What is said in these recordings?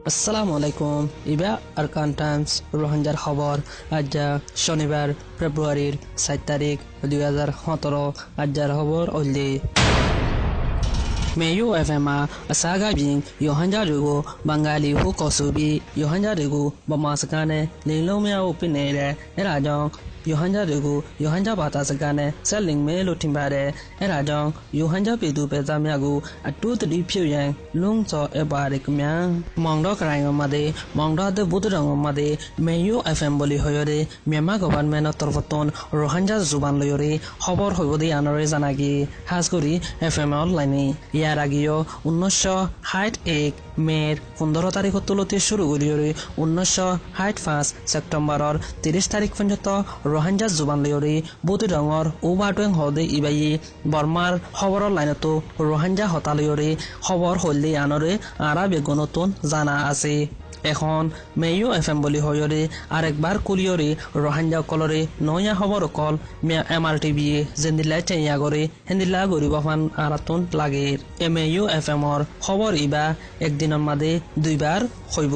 আসসালামু আলাইকুম ইবা আরকান টাইমস রোহিঙ্গার খবর আজ শনিবার ফেব্রুয়ারির 7 তারিখ 2017 আজর খবর ওলি মেয়ু এফএমা আসাগা বিং ইয়োহাঞ্জা রেগো বাঙালি হু কসুবি ইয়োহাঞ্জা রেগো বমাসকানে লিংলোমিয়া ওপিনেরে এরাজং ইয়োহাঞ্জা রেগো ইয়োহাঞ্জা বাতাসকানে সেলিং মেলো টিম্বারে এরাজং ইয়োহাঞ্জা পেদু পেজামিয়াগো আটুতরি ফিউয়াং লুংচো এবারিকমিয়া মংডো ক্রাইংমাদে মংডোতে বুদরংমাদে মেয়ু এফএম বলি হয়রে মিয়ানমা গভর্নমেন্ট তরফতন রোহিঙ্গা জুবান লয়রে খবর হইবদি আনরে জানাগি হাজগুড়ি এফএম অনলাইনে ইয়ার আগেও 1961 মের 15 তারিখত তুলতে শুরু করিয়রে 1965 সেপ্টেম্বরর 30 তারিখ পর্যন্ত রোহিঙ্গা জুবান লয়রে বুদরংর ওভারটোং হদে ইবাই বর্মার খবরের লাইনতো রোহিঙ্গা হতালয়রে খবর হইলে আনরে আরা বেগুনতুন জানা আছে এখন মেয়ু এফএম বলি হয়রে আরেকবার কুলিয়রে রোহিঙ্গা কলরে নয়া খবর কল এমআরটিভি জেন্দিলা চেয়া করে হেন্দিলা গরিবফান আরাতুন লাগে মেয়ু এফএমর খবর ইবা একদিনের মাঝে দুইবার হইব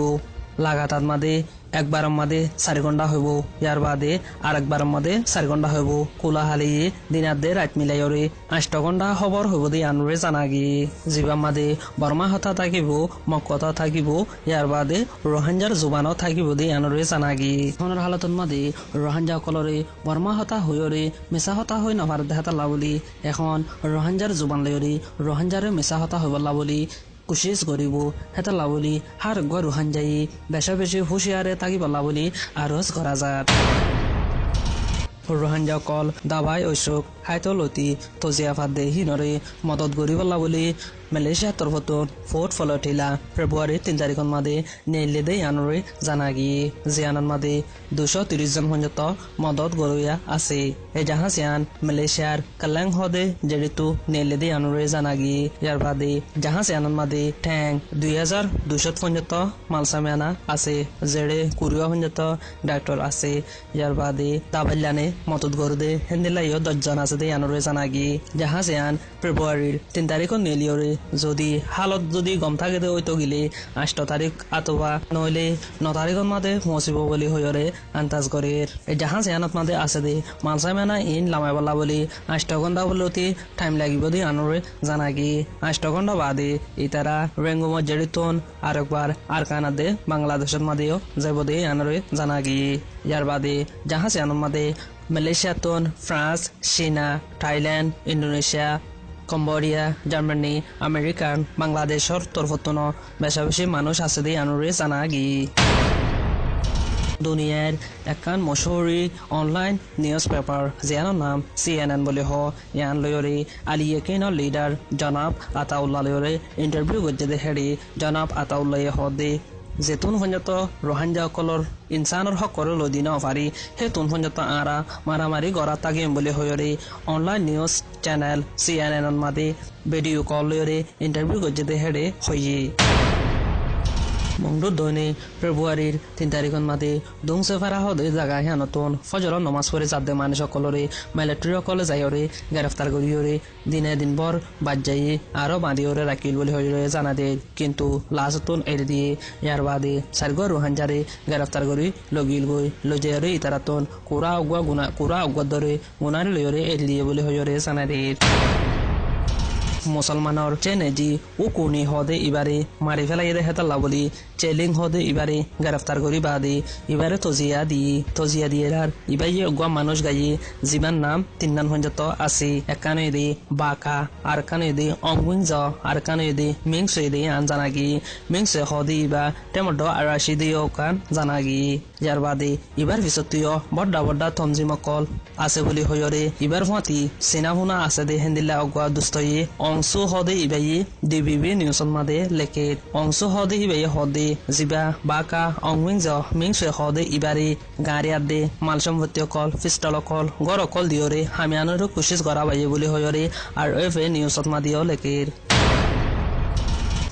লাগাতার মাঝে একবারের মাঝে 4 ঘন্টা হইব ইয়ার বাদে আরেকবারের মাঝে 4 ঘন্টা হইব কোলাহালি দিনাদে রাত মিলাইরে 8 ঘন্টা খবর হইব দি আনরে জানাগি জিবা মাঝে বর্মা হতা থাকিব মকতা থাকিব ইয়ার বাদে রোহিঙ্গার জুবানো থাকিব দি আনরে জানাগি কোনৰ হালতত মাঝে রোহিঙ্গা কলরে বর্মা হতা হইরে মেসা হতা হই নভার দেহাতা লাবলি এখন রোহিঙ্গার জুবান লয়রি রোহিঙ্গারে মেসা হতা হইব লাবলি কোশিশ করিব হেতা লাবলি হার গর রোহিঙ্গাই বেশা বেশি হুঁশিয়ারে থাকিব লাবলি আরজ করা যায় রোহিঙ্গা কল দাবাই ঐশোক হাইতলতি তজিয়াফাত দে হিনরে মদত গরিব লাবলি মালয়েশিয়া তরফতন ফোর্ট ফলটিলা ফেব্রুয়ারি 3 তারিখত মাদে নেইলে দে আনরে জানাগি জিয়ানান মাদে 230 জন পর্যন্ত মদত গরিয়া আছে এ জাহাজিয়ান মালয়েশিয়ার কালাং হদে জেরিতু নেইলে দে আনরে জানাগি ইয়ার বাদে জাহাজিয়ানান মাদে ট্যাং 2200 পর্যন্ত মালসামিয়ানা আছে জেরে কুরিয়া পর্যন্ত ডাক্তার আছে ইয়ার বাদে তাবাল্লানে মদত গরদে হেন্দিলাইও 10 জন আছে দে আনরে জানাগি জাহাজিয়ান ফেব্রুয়ারির 3 তারিখত নেলিয়রে যদি হালত যদি গম থাকে দে ওইতো গিলে 8 তারিখ অথবা নইলে 9 তারিখত মাদে পৌঁছিব বলি হয়রে আন্দাজ করে এই জাহাজ ইয়ানত মাদে আছে দে মালসামিয়ানা ইন লামাই বলা বলি 8 ঘন্টা বলতে টাইম লাগিব দি আনরে জানাগি 8 ঘন্টা বাদে ইতারা রেঙ্গুম জেরিতন আরেকবার আরকানা দে বাংলাদেশত মাদেও যাইব দে আনরে জানাগি ইয়ার বাদে জাহাজ ইয়ানত মাদে মালয়েশিয়াতন ফ্রান্স চীনা Thailand Indonesia Cambodia Germany American বাংলাদেশের তরফতন বেশা বেশি মানুষ আছে দিয়ে আনুরে জানাগি দুনিয়ার একান মশহুরি অনলাইন নিউজ পেপার জিয়ানোর নাম CNN বলে হ ইয়ান লয়রে আলী ইয়াকিনের লিডার জনাব আতাউল্লাহ লয়রে ইন্টারভিউ গজ্জে হেৰি জনাব আতাউল্লাহ হদে যেতুন পৰ্যন্ত ৰোহিঙ্গা কলৰ ইনসানৰ হক করে লদি না পারি হেতুন পর্যন্ত আরা মারামারি গড়া তাগিম বলে হয়রে অনলাইন নিউজ চ্যানেল CNN মাদে ভিডিও কল লয়রে ইন্টারভিউ গজ্জে হেড়ে হইয়ে মংডুর দৈনে ফেব্রুয়ারির 3 তারিখত মাদে দুংসে ফারা হদে জাগা হিয়ানতন ফজর নমাজ পড়ে যাদে মানুষ সকলরে মিলিটারি সকলে যাইরে গ্রেফতার করিয়রে দিনে দিনভর বাদ যাই আরো বাঁধিয়রে রাখিল বলে হইরে জানা দে কিন্তু লাজতন এড়ে দিয়ে ইয়ার বাদে সারগর রোহিঙ্গারে গ্রেফতার করি লগিল গই লজেরে ইতারাতন কুরা অগুয়া ধরে গুনারে লয়রে এড়ে দিয়ে বলে হইরে জানা দে মুসলমানর চেনেজি ও কোনি হদে ইবারে মারি ফেলাই হেতা লাবলি চেলিং হদে ইবারে গ্রেফতার করি বাদে ইবারে তজিয়া দিয়ে ইবাই অগুয়া মানুষ গাইয়ে জীবান নাম 3 নাম পর্যন্ত আছে একানে দে বাকা আর কানে দে অংউইং জ আর কানে দে মিংসে দে আন জানাগি মিংসে হদে ইবা টেমডো আরাশি দে ওকান জানাগি ইয়ার বাদে ইবার পিছতীয় বড্ডা তঞ্জিমকল আছে বলি হয়রে ইবার ফাঁতি সিনাহুনা আছে দে হেন্দিলা অগুয়া দুস্তয়ে অংশ হদে ইবাই ডিবিবি নিউজত মাদে লেখে অংশ হদে ইবাই হদে জিবা বাকা অংউইং জ মিংসে হদে ইবারে গাড়িয়ার দে মাল সম্পত্তি কল পিস্তল কল গড় কল দিয়রে হামিয়ানোর কোশিশ করা বাইয়ে বলি হয়রে আর এফএ নিউজত মাদিও লেখে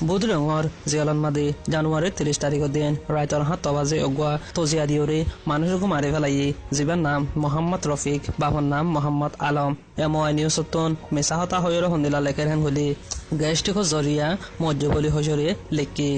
বুধরঙর জিয়ালন মাদে জানুয়ারির 30 তারিখের দিন রাইতর 7 বাজে অগুয়া তজিয়া দিয়রে মানুষকে মারি ফেলাইয়ে জীবার নাম মোহাম্মদ রফিক বাবার নাম মোহাম্মদ আলম এমআই নিউজতন মেসাহতা হয়রে হন্দিলা লেখের হেন হলি গ্যাস্ট্রিক জরিয়া মজ্জ বলি হজরে লেখি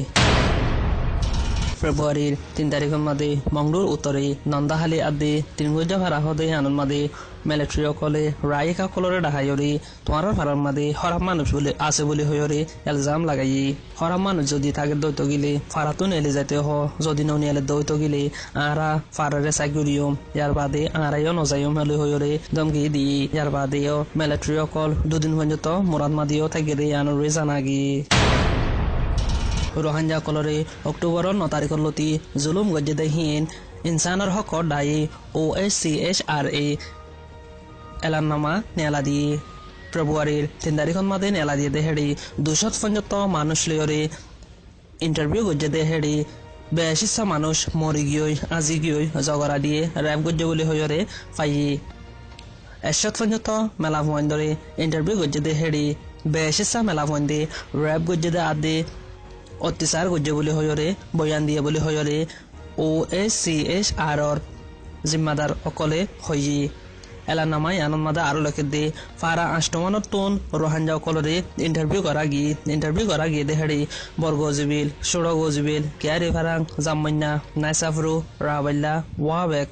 ফেব্রুয়ারির 3 তারিখের মাঝে মংডুর উত্তরে নন্দাহালি আদি তিনগুজা ভাড়া হদে আনন্দ মাঝে মিলিটারি অকলে রায়িকা কলরে ডাহাইরি তোমার ভাড়ার মাঝে হরাম মানুষ বলে আছে বলে হইরে এলজাম লাগাই হরাম মানুষ যদি থাকে দৈত গিলে ফারাতো নেলে যেতে হ যদি ননিয়ালে দৈত গিলে আরা ফারারে সাইগুরিয়ম ইয়ার বাদে আরাইও নজাইম হলে হইরে দমকি দি ইয়ার বাদেও মিলিটারি অকল দুদিন পর্যন্ত মুরাদ মাদিও থাকিরে আনরে জানাগি রোহিঙ্গা কলরে অক্টোবরের 9 তারিখের লতি জুলুম গজ্জে হিন ইনসানৰ হকৰ দায়ী OHCHRA এলাননামা নেলা দিয়ে ফেব্রুয়ারির 3 তারিখের মাঝে নেলা দিয়ে দেহেড়ি 250 মানুষ লিয়রে ইন্টারভিউ গজ্জে দেহেড়ি 82 মানুষ মরি গিয়ে আজি গিয়ে জগরা দিয়ে র্যাব গজ্জে বলে হইরে পাই 150 মেলা ভয়ন্দরে ইন্টারভিউ গজ্জে দেহেড়ি 82 মেলা ভয়ন্দে র্যাব গজ্জে দে আদে অত্যাচার গজ্জে বলে হইরে বয়ান দিয়ে বলে হইরে OHCHR জিম্মাদার অকলে হই এলানামাই আনন্দ মাদা আরো লেখে দে ফারা আষ্টমানত তোন রোহিঙ্গা অকলরে ইন্টারভিউ করা গিয়ে দেহাড়ি বর্গ জিবিল ষোড়গ জিবিল কেয়ারি ফারাং জাম্মান্না নাইসাফরু রাবাল্লা ওয়াবেক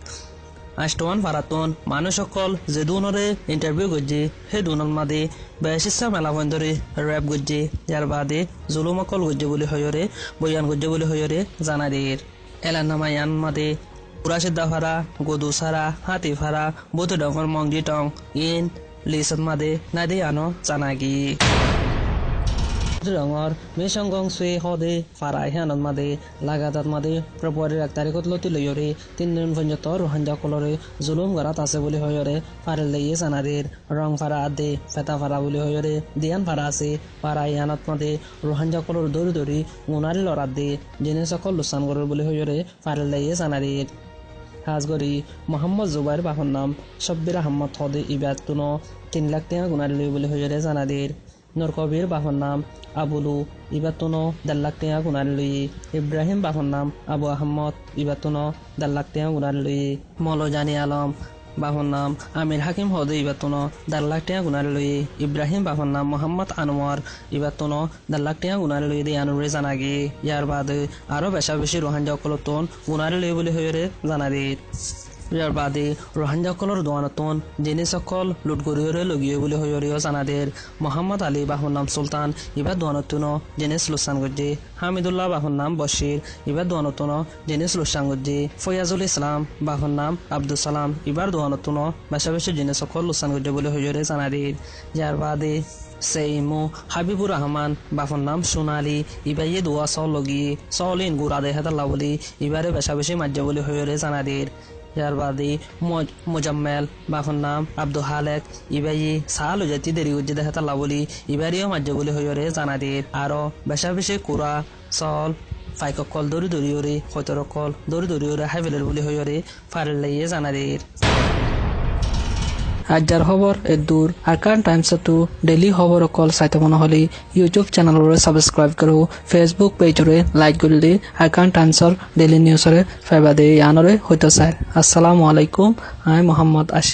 আষ্টমান ফারাতন মানুষ অকল যে দুনরে ইন্টারভিউ গজ্জে সেই দুনৰ মাদে 82 মেলা বন্ধরে র্যাব গজ্জে ইয়ার বাদে জুলুম অকল গজ্জে বলে হইরে বয়ান গজ্জে বলে হইরে জানাদের এলানামাই আন মাদে পুরাশিদ্দা ফারা গদু সারা হাতি ফারা বুধ ডঙ্গর মংজি টং ইন লিসন মাদে নাদে আনো জানাগি রঙর মেসংগং সুয়ে হদে ফারাই হানন মাদে লাগাতার মাদে ফেব্রুয়ারির 1 তারিখত লতি লইরে 3 দিন পর্যন্ত রোহিঙ্গা কলরে জুলুম গরাত আছে বলে হইরে ফারেল লইয়ে জানাদের রং ফারা আদে ফেতা ফারা বলে হইরে দিয়ান ফারা আছে ফারাই হানত মাদে রোহিঙ্গা কলর দৌড়ি দৌড়ি গুনারি লড়াত দে জেনে সকল লুসান গরর বলে হইরে ফারেল লইয়ে জানাদের হাজগরি মোহাম্মদ জুবাইর বাহন নাম শব্বির আহমদ হদে ইবাতুন 3 লাখ টাকা গুনারি লই বলে হইরে জানাদের নরকবির বাহন নাম আবুলু ইবাতুন 1.5 লাখ টাকা গুনারি লই ইব্রাহিম বাহন নাম আবু আহমদ ইবাতুন 1.5 লাখ টাকা গুনারি লই মৌলজানি আলম বাহন নাম আমির হাকিম হদে ইবাতুন 1.5 লাখ টাকা গুনারি লই ইব্রাহিম বাহন নাম মোহাম্মদ আনোয়ার ইবাতুন 1.5 লাখ টাকা গুনারি লই দিয়ে আনুরে জানাগে ইয়ার বাদে আরো বেশি রোহিঙ্গা অকলতন গুনারি লই বলে হইরে জানাদি ইয়ার বাদে রোহিঙ্গা অকলর দোয়ানতন জিনিস অকল লুট গরিয়রে লগিয়ে বলে হইরেও জানাদের মোহাম্মদ আলী বাহন নাম সুলতান ইবার দোয়ানতন জিনিস লুসান গজ্জে হামিদুল্লাহ বাহন নাম বশির ইবার দোয়ানতন জিনিস লুসান গজ্জে ফয়াজুল ইসলাম বাহন নাম আব্দুল সালাম ইবার দোয়ানতন বেশি জিনিস অকল লুসান গজ্জে বলে হইরে জানাদের ইয়ার বাদে সেইমু হাবিবুর রহমান বাফর নাম সোনালি ইবাইয়ে দোয়া সল লগিয়ে সলিন গুড়া দেহাতা লাবলি ইবারে বেশি মাজ্জা বলে হইরে জানাদের ইয়ার বাদে মোজাম্মেল বাফর নাম আব্দুল হালেক ইবাইয়ে সাল জাতি দেরি উজ্জে দেহাতা লাবলি ইবারিও মাজ্জা বলে হইরে জানাদের আরো বেশি কুড়া সল ফাইকল দৌড়ি ওরে হয়তরকল দৌড়ি ওরে হাইবেলের বলে হইরে ফারেল লাইয়ে জানাদের আজ্জার খবর এদূর আরকান টাইমস তো ডেইলি খবর অকল চাইতে মনে হলে ইউটিউব চ্যানেলরে সাবস্ক্রাইব করো ফেসবুক পেজরে লাইক করলে আরকান টাইমসর ডেইলি নিউজরে ফাইবা দে আনরে হইতো স্যার আসসালামু আলাইকুম আই মোহাম্মদ আশিক।